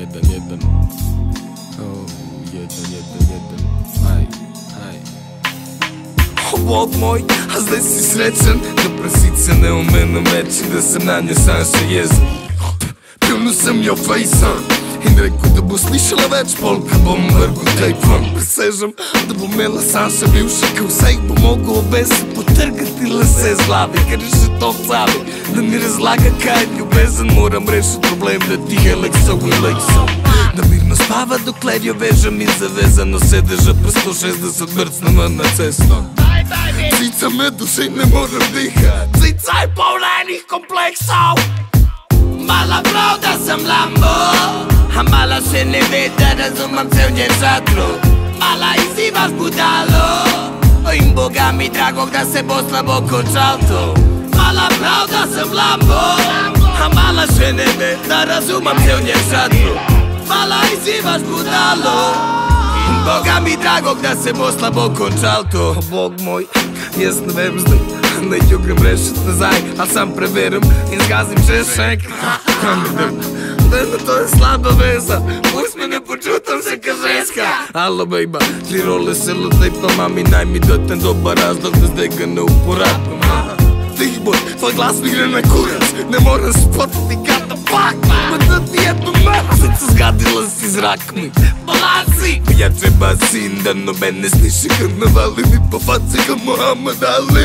Jeden. O, jeden. Aj. O Bog moj, a zdaj si srečen, da prasica ne omenem več in da sem na njo sam še jezen. Pljunil sem jo fejsom in rekel, da bo slišala več pol, pa bom vrgel tejpom. Presežem, da bo imela sam še bivše, ka vse jih bo mogel obesi potrgati lase z glavi, ker je še to cavi, da mi razlaga kaj je ljubezen. Moram rešiti problem, da tih Aleksov in Lejsov, da mirno spava dokler jo vežem in zavezano sedeža pre 160 brcnama na cesto. Cica me duše ne morem dihat, cica je polna enih kompleksov. Mala prav da sem Lambo, a mala še ne ve, da razumem cel njen žatru. Mala izzivaš budalo in Boga mi drago, da se bo slabo končal to. Mala prav da sem Lambo, a mala še ne ve, da razumem cel njen žatru. Mala izzivaš budalo in Boga mi drago, da se bo slabo končal to. Bog moj, jaz ne vem zdaj, naj jo grem rešit nazaj, a sam preverim in zgazim še enkrat. Vedno to je slaba veza, pust me ne počutam se ka ženska. Alo bejba, 3 role selotej pa mami, naj mi da ten dobar razlog, da zdaj ga ne uporabim. Tih boj, tvoj glas mi gre na kurac, ne moram spotati kata fuck. Ma da ti jedno mrzico zgadila si zrak mi, balansi. Ja treba sin da noben ne sliši kad me vali mi po faci ka Muhammad Ali.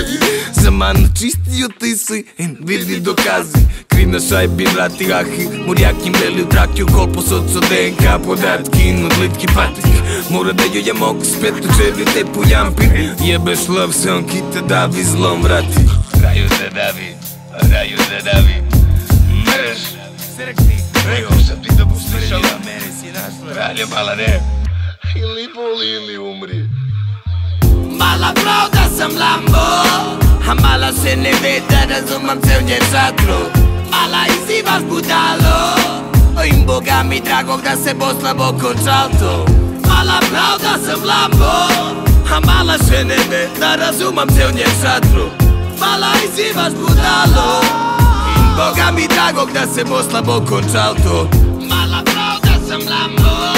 Za mano čistio ti si in vidi dokazi, krina šajbi, vrati ahi, morjaki mreli u trakiju, kolpo soco DNK podatki in odlitki patrik. Mora da jo ja mogu spet u čevi te pujampir, jebeš love se on ki te davi zlom vrati. Raju se davi, mreš, rekao sam ti da bu slišala, kralja mala ne, ili boli ili umri. Mala prav da sam Lambo, a mala še ne ve, da razumem cel njen žatru. Mala izzivaš budalo in Boga mi drago, da se bo slabo končal to. Mala prav da sam Lambo, a mala še ne ve, da razumem cel njen žatru. Mala izzivaš budalo in Boga mi drago, da se bo slabo končal to. Mala prav da sam Lambo.